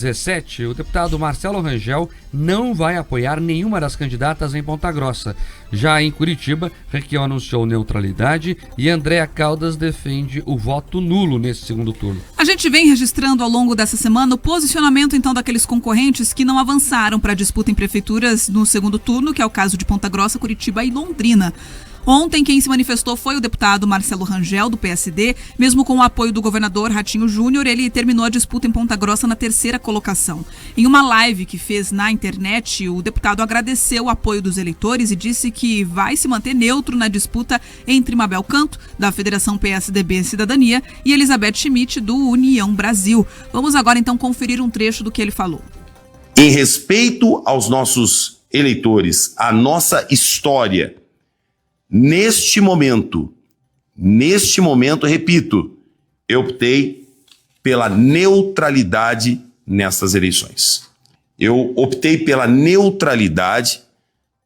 17, o deputado Marcelo Rangel não vai apoiar nenhuma das candidatas em Ponta Grossa. Já em Curitiba, Requião anunciou neutralidade e Andréa Caldas defende o voto nulo nesse segundo turno. A gente vem registrando ao longo dessa semana o posicionamento então daqueles concorrentes que não avançaram para a disputa em prefeituras no segundo turno, que é o caso de Ponta Grossa, Curitiba e Londrina. Ontem, quem se manifestou foi o deputado Marcelo Rangel, do PSD. Mesmo com o apoio do governador Ratinho Júnior, ele terminou a disputa em Ponta Grossa na terceira colocação. Em uma live que fez na internet, o deputado agradeceu o apoio dos eleitores e disse que vai se manter neutro na disputa entre Mabel Canto, da Federação PSDB Cidadania, e Elizabeth Schmidt, do União Brasil. Vamos agora, então, conferir um trecho do que ele falou. Em respeito aos nossos eleitores, à nossa história, Neste momento, repito, eu optei pela neutralidade nessas eleições. Eu optei pela neutralidade,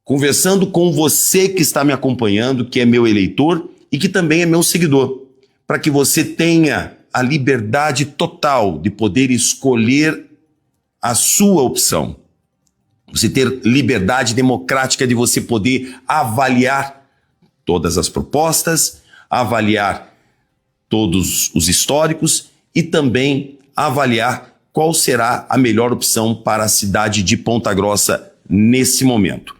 conversando com você que está me acompanhando, que é meu eleitor e que também é meu seguidor, para que você tenha a liberdade total de poder escolher a sua opção. Você ter liberdade democrática de você poder avaliar todas as propostas, avaliar todos os históricos e também avaliar qual será a melhor opção para a cidade de Ponta Grossa nesse momento.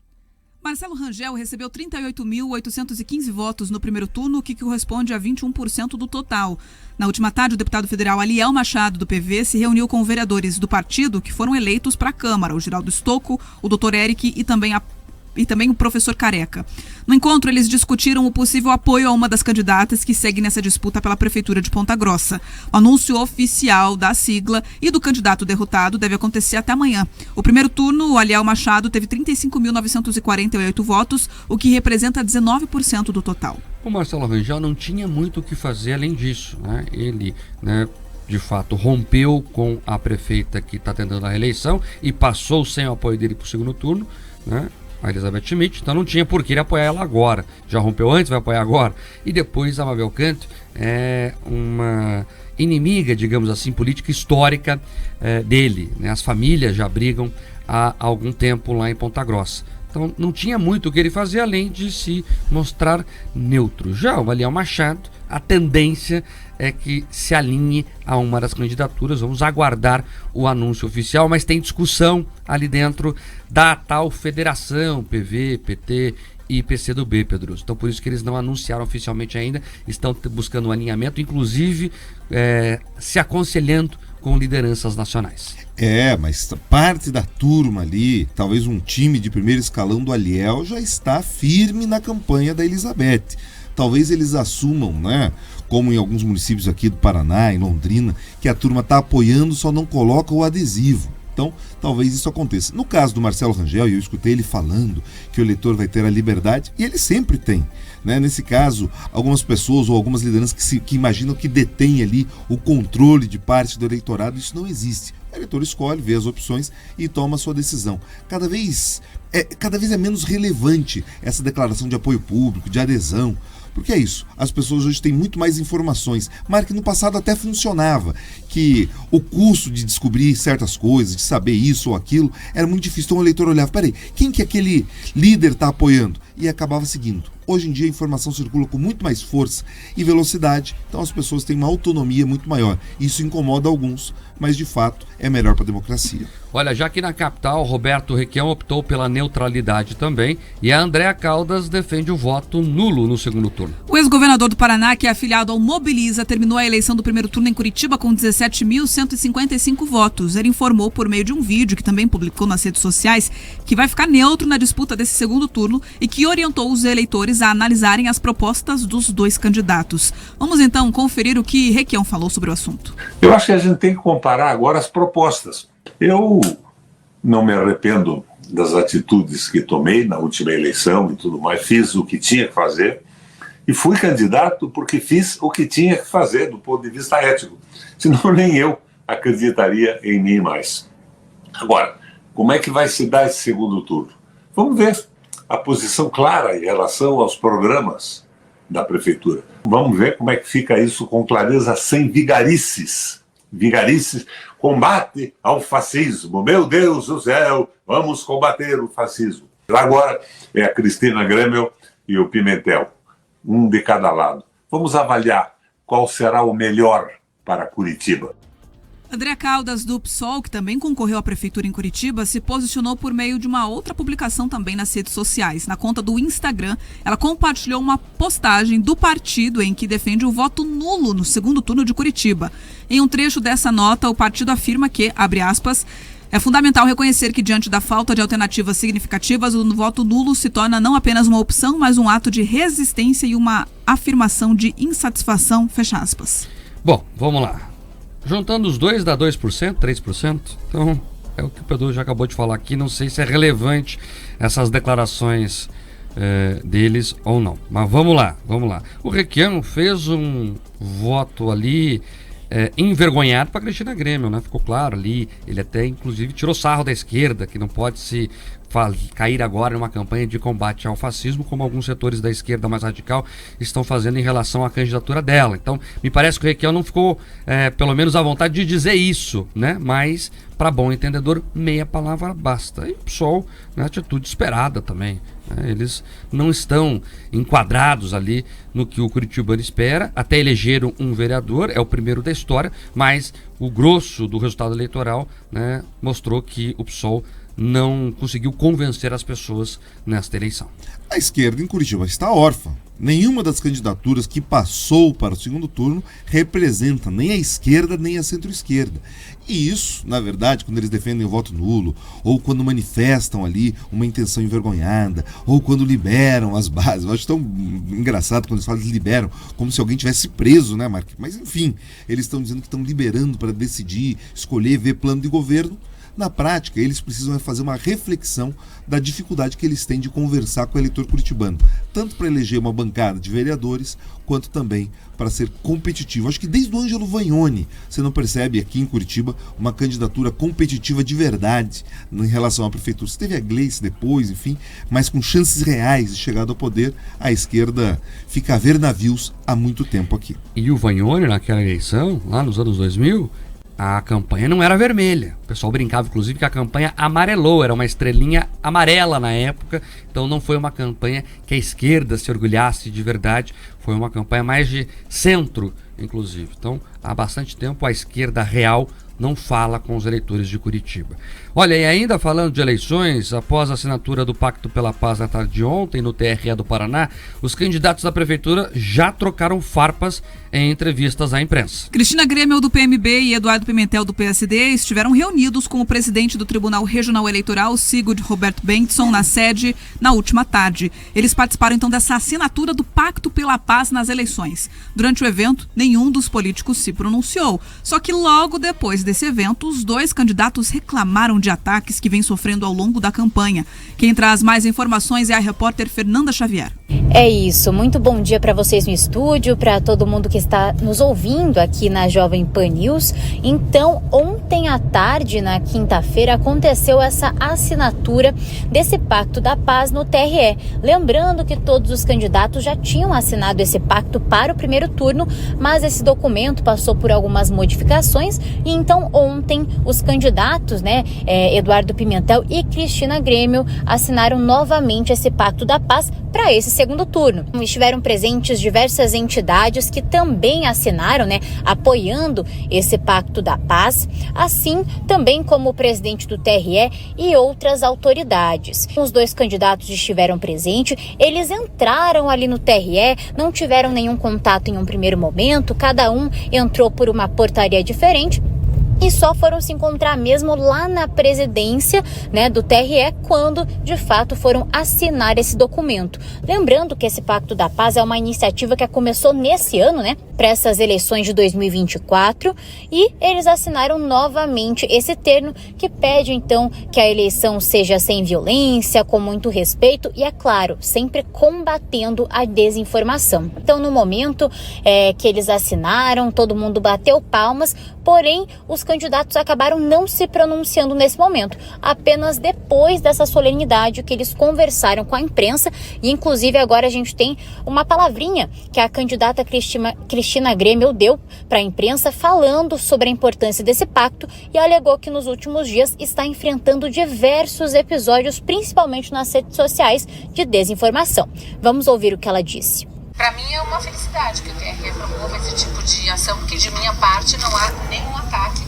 Marcelo Rangel recebeu 38.815 votos no primeiro turno, o que corresponde a 21% do total. Na última tarde, o deputado federal Aliel Machado, do PV, se reuniu com vereadores do partido que foram eleitos para a Câmara, o Geraldo Stocco, o Dr. Eric e também o professor Careca. No encontro, eles discutiram o possível apoio a uma das candidatas que segue nessa disputa pela Prefeitura de Ponta Grossa. O anúncio oficial da sigla e do candidato derrotado deve acontecer até amanhã. O primeiro turno, o Aliel Machado teve 35.948 votos, o que representa 19% do total. O Marcelo Rangel não tinha muito o que fazer além disso, né? Ele, de fato, rompeu com a prefeita que está tentando a reeleição e passou sem o apoio dele para o segundo turno, a Elizabeth Schmidt, então não tinha por que ele apoiar ela agora. Já rompeu antes, vai apoiar agora. E depois a Mabel Canto é uma inimiga, digamos assim, política histórica dele. As famílias já brigam há algum tempo lá em Ponta Grossa. Então não tinha muito o que ele fazer além de se mostrar neutro. Já o Aliel Machado, a tendência é que se alinhe a uma das candidaturas. Vamos aguardar o anúncio oficial, mas tem discussão ali dentro da tal federação, PV, PT e PCdoB, Pedro. Então por isso que eles não anunciaram oficialmente ainda, estão buscando um alinhamento, inclusive se aconselhando com lideranças nacionais. Mas parte da turma ali, talvez um time de primeiro escalão do Aliel, já está firme na campanha da Elizabeth. Talvez eles assumam, como em alguns municípios aqui do Paraná, em Londrina, que a turma está apoiando, só não coloca o adesivo. Então, talvez isso aconteça. No caso do Marcelo Rangel, eu escutei ele falando que o eleitor vai ter a liberdade, e ele sempre tem. Nesse caso, algumas pessoas ou algumas lideranças que imaginam que detêm ali o controle de parte do eleitorado, isso não existe. O eleitor escolhe, vê as opções e toma a sua decisão. Cada vez é menos relevante essa declaração de apoio público, de adesão. Porque é isso, as pessoas hoje têm muito mais informações, mas que no passado até funcionava, que o custo de descobrir certas coisas, de saber isso ou aquilo, era muito difícil. Então o eleitor olhava, peraí, quem que aquele líder está apoiando? E acabava seguindo. Hoje em dia a informação circula com muito mais força e velocidade, então as pessoas têm uma autonomia muito maior. Isso incomoda alguns, mas de fato é melhor para a democracia. Olha, já que na capital, Roberto Requião optou pela neutralidade também e a Andréa Caldas defende o voto nulo no segundo turno. O ex-governador do Paraná, que é afiliado ao Mobiliza, terminou a eleição do primeiro turno em Curitiba com 17.155 votos. Ele informou por meio de um vídeo que também publicou nas redes sociais que vai ficar neutro na disputa desse segundo turno e que orientou os eleitores a analisarem as propostas dos dois candidatos. Vamos então conferir o que Requião falou sobre o assunto. Eu acho que a gente tem que comparar agora as propostas. Eu não me arrependo das atitudes que tomei na última eleição e tudo mais, fiz o que tinha que fazer e fui candidato porque fiz o que tinha que fazer do ponto de vista ético, senão nem eu acreditaria em mim mais. Agora, como é que vai se dar esse segundo turno? Vamos ver a posição clara em relação aos programas da prefeitura. Vamos ver como é que fica isso com clareza, sem vigarices vigarices, combate ao fascismo. Meu Deus do céu, vamos combater o fascismo. Agora é a Cristina Grêmio e o Pimentel, um de cada lado. Vamos avaliar qual será o melhor para Curitiba. Andréa Caldas, do PSOL, que também concorreu à prefeitura em Curitiba, se posicionou por meio de uma outra publicação também nas redes sociais. Na conta do Instagram, ela compartilhou uma postagem do partido em que defende o voto nulo no segundo turno de Curitiba. Em um trecho dessa nota, o partido afirma que, abre aspas, é fundamental reconhecer que, diante da falta de alternativas significativas, o voto nulo se torna não apenas uma opção, mas um ato de resistência e uma afirmação de insatisfação, fecha aspas. Bom, vamos lá. Juntando os dois dá 2%, 3%. Então, é o que o Pedro já acabou de falar aqui. Não sei se é relevante essas declarações deles ou não. Mas vamos lá. O Requião fez um voto ali envergonhado para Cristina Grêmio, né? Ficou claro ali. Ele até, inclusive, tirou sarro da esquerda, que não pode se cair agora em uma campanha de combate ao fascismo, como alguns setores da esquerda mais radical estão fazendo em relação à candidatura dela. Então, me parece que o Requião não ficou, pelo menos, à vontade de dizer isso, né? Mas, para bom entendedor, meia palavra basta. E o PSOL, né, atitude esperada também. Né? Eles não estão enquadrados ali no que o curitibano espera, até elegeram um vereador, é o primeiro da história, mas o grosso do resultado eleitoral, né, mostrou que o PSOL não conseguiu convencer as pessoas nesta eleição. A esquerda em Curitiba está órfã. Nenhuma das candidaturas que passou para o segundo turno representa nem a esquerda nem a centro-esquerda. E isso, na verdade, quando eles defendem o voto nulo, ou quando manifestam ali uma intenção envergonhada, ou quando liberam as bases. Eu acho tão engraçado quando eles falam que liberam, como se alguém tivesse preso, né, Mark? Mas enfim, eles estão dizendo que estão liberando para decidir, escolher, ver plano de governo. Na prática, eles precisam fazer uma reflexão da dificuldade que eles têm de conversar com o eleitor curitibano, tanto para eleger uma bancada de vereadores, quanto também para ser competitivo. Acho que desde o Ângelo Vagnoni, você não percebe aqui em Curitiba uma candidatura competitiva de verdade em relação à prefeitura. Você teve a Gleice depois, enfim, mas com chances reais de chegar ao poder, a esquerda fica a ver navios há muito tempo aqui. E o Vagnoni, naquela eleição, lá nos anos 2000... a campanha não era vermelha. O pessoal brincava, inclusive, que a campanha amarelou. Era uma estrelinha amarela na época. Então não foi uma campanha que a esquerda se orgulhasse de verdade. Foi uma campanha mais de centro, inclusive. Então, há bastante tempo, a esquerda real não fala com os eleitores de Curitiba. Olha, e ainda falando de eleições, após a assinatura do Pacto pela Paz na tarde de ontem no TRE do Paraná, os candidatos da prefeitura já trocaram farpas em entrevistas à imprensa. Cristina Grêmio, do PMB, e Eduardo Pimentel, do PSD, estiveram reunidos com o presidente do Tribunal Regional Eleitoral, Sigurd Roberto Bengtsson, na sede na última tarde. Eles participaram então dessa assinatura do Pacto pela Paz nas eleições. Durante o evento, nenhum dos políticos se pronunciou. Só que logo depois desse evento, os dois candidatos reclamaram de ataques que vem sofrendo ao longo da campanha. Quem traz mais informações é a repórter Fernanda Xavier. É isso, muito bom dia para vocês no estúdio, para todo mundo que está nos ouvindo aqui na Jovem Pan News. Então, ontem à tarde, na quinta-feira, aconteceu essa assinatura desse Pacto da Paz no TRE. Lembrando que todos os candidatos já tinham assinado esse pacto para o primeiro turno, mas esse documento passou por algumas modificações e então ontem os candidatos, Eduardo Pimentel e Cristina Grêmio, assinaram novamente esse Pacto da Paz para esse segundo turno. Estiveram presentes diversas entidades que também assinaram, apoiando esse Pacto da Paz, assim também como o presidente do TRE e outras autoridades. Os dois candidatos estiveram presentes, eles entraram ali no TRE, não tiveram nenhum contato em um primeiro momento, cada um entrou por uma portaria diferente, e só foram se encontrar mesmo lá na presidência, do TRE, quando de fato foram assinar esse documento. Lembrando que esse Pacto da Paz é uma iniciativa que começou nesse ano, para essas eleições de 2024, e eles assinaram novamente esse termo que pede então que a eleição seja sem violência, com muito respeito e, é claro, sempre combatendo a desinformação. Então, no momento que eles assinaram, todo mundo bateu palmas, Porém, os candidatos acabaram não se pronunciando nesse momento, apenas depois dessa solenidade que eles conversaram com a imprensa, e inclusive agora a gente tem uma palavrinha que a candidata Cristina Grêmio deu para a imprensa falando sobre a importância desse pacto e alegou que nos últimos dias está enfrentando diversos episódios, principalmente nas redes sociais, de desinformação. Vamos ouvir o que ela disse. Para mim é uma felicidade que o TRE promova esse tipo de ação, porque de minha parte não há nenhum ataque,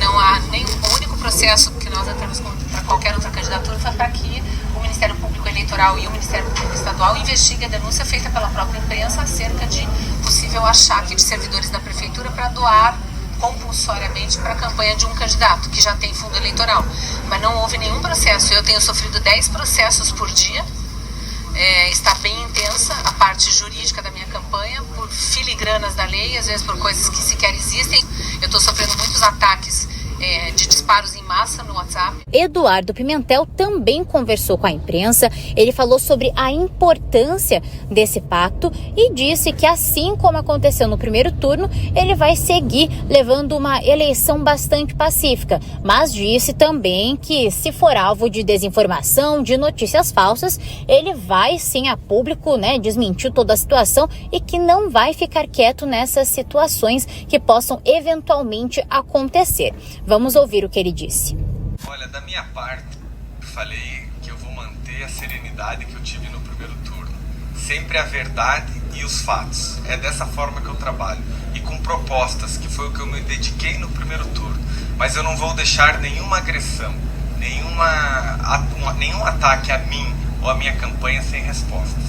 não há nenhum único processo que nós entramos para qualquer outra candidatura, foi para que o Ministério Público Eleitoral e o Ministério Público Estadual investiguem a denúncia feita pela própria imprensa acerca de possível achaque de servidores da Prefeitura para doar compulsoriamente para a campanha de um candidato que já tem fundo eleitoral. Mas não houve nenhum processo. Eu tenho sofrido 10 processos por dia. Está bem intensa a parte jurídica da minha campanha, por filigranas da lei, às vezes por coisas que sequer existem. Eu estou sofrendo muitos ataques de disparos em massa no WhatsApp. Eduardo Pimentel também conversou com a imprensa. Ele falou sobre a importância desse pacto e disse que, assim como aconteceu no primeiro turno, ele vai seguir levando uma eleição bastante pacífica, mas disse também que, se for alvo de desinformação, de notícias falsas, ele vai sim a público, desmentir toda a situação e que não vai ficar quieto nessas situações que possam eventualmente acontecer. Vamos ouvir o que ele disse. Olha, da minha parte, eu falei que eu vou manter a serenidade que eu tive no primeiro turno. Sempre a verdade e os fatos. É dessa forma que eu trabalho. E com propostas, que foi o que eu me dediquei no primeiro turno. Mas eu não vou deixar nenhuma agressão, nenhum ataque a mim ou a minha campanha sem respostas.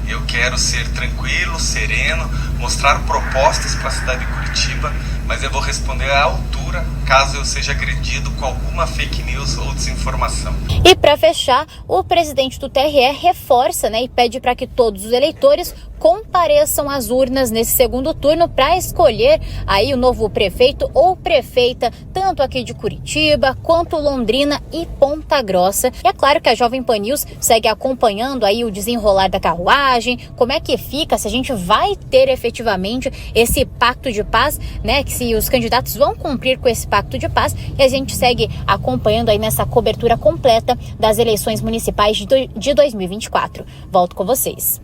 Eu quero ser tranquilo, sereno, mostrar propostas para a cidade de Curitiba, mas eu vou responder à altura caso eu seja agredido com alguma fake news ou desinformação. E para fechar, o presidente do TRE reforça, e pede para que todos os eleitores compareçam às urnas nesse segundo turno para escolher aí o novo prefeito ou prefeita, tanto aqui de Curitiba quanto Londrina e Ponta Grossa. E é claro que a Jovem Pan News segue acompanhando aí o desenrolar da carruagem, como é que fica, se a gente vai ter efetivamente esse pacto de paz, que se os candidatos vão cumprir com esse pacto de paz, e a gente segue acompanhando aí nessa cobertura completa das eleições municipais de 2024. Volto com vocês.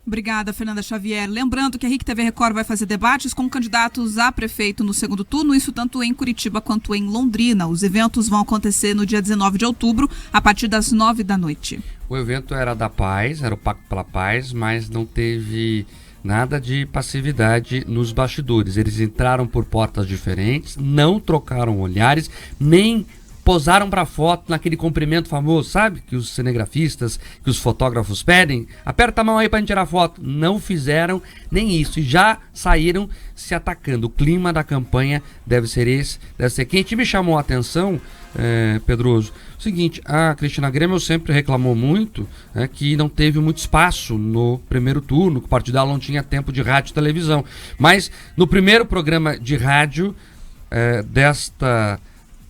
Obrigada, Fernanda Xavier. Lembrando que a RIC TV Record vai fazer debates com candidatos a prefeito no segundo turno, isso tanto em Curitiba quanto em Londrina. Os eventos vão acontecer no dia 19 de outubro, a partir das 9 da noite. O evento era da paz, era o Pacto pela Paz, mas não teve nada de passividade nos bastidores. Eles entraram por portas diferentes, não trocaram olhares, nem posaram para foto naquele cumprimento famoso, sabe? Que os cinegrafistas, que os fotógrafos pedem. Aperta a mão aí pra gente tirar foto. Não fizeram nem isso e já saíram se atacando. O clima da campanha deve ser esse, deve ser quente. Me chamou a atenção, Pedroso, o seguinte: a Cristina Grêmio sempre reclamou muito que não teve muito espaço no primeiro turno, que o partido dela não tinha tempo de rádio e televisão. Mas no primeiro programa de rádio desta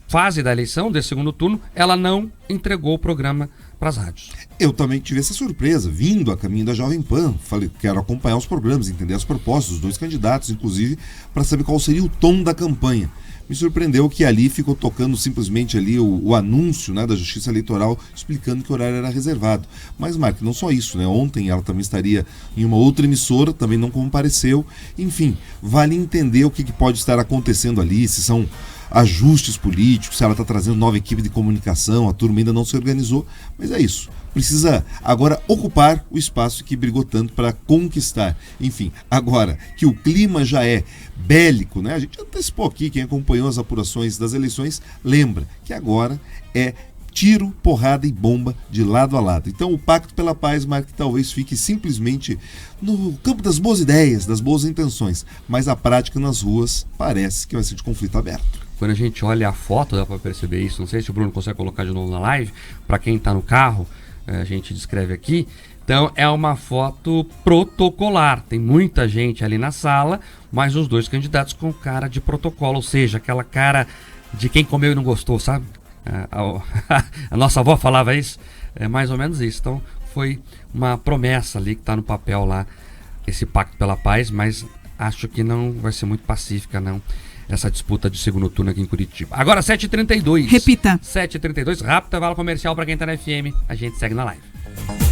fase da eleição, desse segundo turno, ela não entregou o programa para as rádios. Eu também tive essa surpresa, vindo a caminho da Jovem Pan. Falei, quero acompanhar os programas, entender as propostas dos dois candidatos, inclusive, para saber qual seria o tom da campanha. Me surpreendeu que ali ficou tocando simplesmente ali o anúncio da Justiça Eleitoral, explicando que o horário era reservado. Mas, Mark, não só isso, Ontem ela também estaria em uma outra emissora, também não compareceu. Enfim, vale entender o que pode estar acontecendo ali, se são ajustes políticos, se ela está trazendo nova equipe de comunicação, a turma ainda não se organizou, mas é isso. Precisa agora ocupar o espaço que brigou tanto para conquistar. Enfim, agora que o clima já é bélico, A gente antecipou aqui, quem acompanhou as apurações das eleições, lembra que agora é tiro, porrada e bomba de lado a lado. Então o Pacto pela Paz, Mark, talvez fique simplesmente no campo das boas ideias, das boas intenções, mas a prática nas ruas parece que vai ser de conflito aberto. Quando a gente olha a foto, dá para perceber isso. Não sei se o Bruno consegue colocar de novo na live. Para quem está no carro, a gente descreve aqui. Então é uma foto protocolar. Tem muita gente ali na sala, mas os dois candidatos com cara de protocolo, ou seja, aquela cara de quem comeu e não gostou, sabe? A nossa avó falava isso. É mais ou menos isso. Então foi uma promessa ali que está no papel lá, esse Pacto pela Paz, mas acho que não vai ser muito pacífica, não, essa disputa de segundo turno aqui em Curitiba. Agora 7h32. Repita. 7h32, rápido intervalo comercial para quem tá na FM. A gente segue na live.